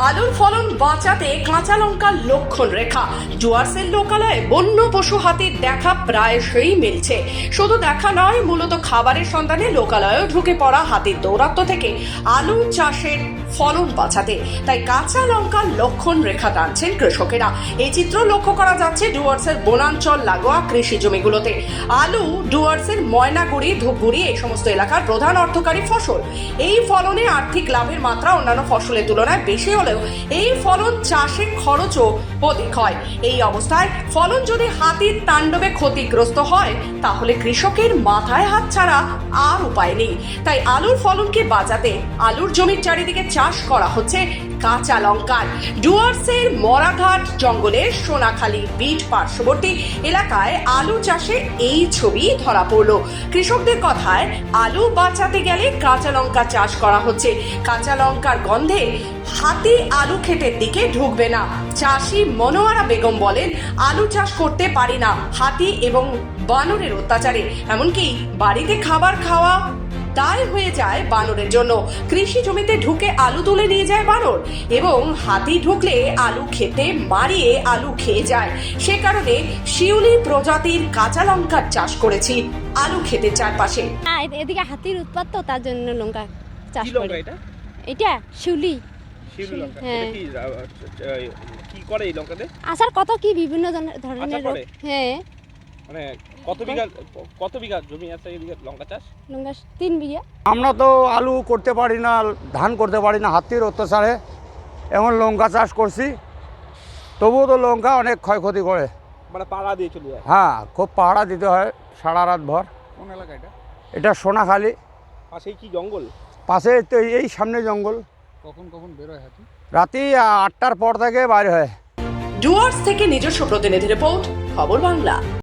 আলুর ফলন বাঁচাতে কাঁচা লঙ্কার লক্ষণ রেখা। ডুয়ার্সের লোকালয়ে বন্য পশু হাতির দেখা প্রায়শই মিলছে। শুধু দেখা নয়, মূলত খাবারের সন্ধানে লোকালয়ে ঢুকে পড়া হাতির দৌরাত্ম্য থেকে আলু চাষের ফলন বাঁচাতে তাই কাঁচা লঙ্কার লক্ষণ রেখা টানছেন কৃষকেরা। এই চিত্র লক্ষ্য করা যাচ্ছে ডুয়ার্সের বনাঞ্চল লাগোয়া কৃষি জমিগুলোতে। আলু ডুয়ার্সের ময়নাগুড়ি, ধূপগুড়ি এই সমস্ত এলাকার প্রধান অর্থকারী ফসল। এই ফলনে আর্থিক লাভের মাত্রা অন্যান্য ফসলের তুলনায় বেশি হলেও এই ফলন চাষে খরচও অধিক হয়। এই অবস্থায় ফলন যদি হাতির তাণ্ডবে ক্ষতিগ্রস্ত হয় তাহলে কৃষকের মাথায় হাত ছাড়া আর উপায় নেই। তাই আলুর ফলনকে বাঁচাতে আলুর জমির চারিদিকে চাষ করা হচ্ছে কাঁচা লঙ্কার। ডুয়ার্সের মরাঘাট জঙ্গলের সোনাখালী বিট পার্শ্ববর্তী এলাকায় আলু চাষে এই ছবি ধরা পড়লো। কৃষকদের কথায় আলু বাঁচাতে গেলে কাঁচা লঙ্কা চাষ করা হচ্ছে। কাঁচা লঙ্কার গন্ধে হাতি আলু ক্ষেতের দিকে ঢুকবে না। চাষি মনোয়ারা বেগম বলেন, আলু চাষ করতে পারি না হাতি এবং বানরের অত্যাচারে, এমনকি বাড়িতে খাবার খাওয়া দায় হয়ে যায় বানরের জন্য। কৃষি জমিতে ঢুকে আলু তুলে নিয়ে যায় বানর এবং হাতি ঢুকলে আলু খেতে মারিয়ে আলু খেয়ে যায়। সে কারণে শিউলি প্রজাতির কাঁচা লঙ্কার চাষ করেছি আলু ক্ষেতের চারপাশে। এদিকে হাতির উৎপাত, তো তার জন্য লঙ্কা চাষ কি করি। লঙ্কা এটা? এটা শিউলি। শিউলি লঙ্কা। হ্যাঁ। এটা কি করে এই লঙ্কাতে? আসার কত কি বিভিন্ন ধরনের আচার রোগ। করে? হ্যাঁ, মানে কত বিঘা জমি আছে এদিকে লঙ্কা চাষ? লঙ্কা 3 বিঘা। আমরা তো আলু করতে পারি না, ধান করতে পারি না হাতির অত্যাচারে। এখন লঙ্কা চাষ করছি, তবুও তো লঙ্কা অনেক ক্ষয়ক্ষতি করে। মানে পাড়া দিয়ে চলে যায়? হ্যাঁ, খুব পাহারা দিতে হয় সারা রাত ভর। কোন এলাকা এটা? এটা সোনাখালী পাশেই কি জঙ্গল? পাশে তো এই সামনে জঙ্গল। কখন কখন বের হয় হাতি? রাতে 8টার পর থেকে বাইরে হয়। ডুয়ার্স থেকে নিজস্ব প্রতিনিধি রিপোর্ট, খবর বাংলা।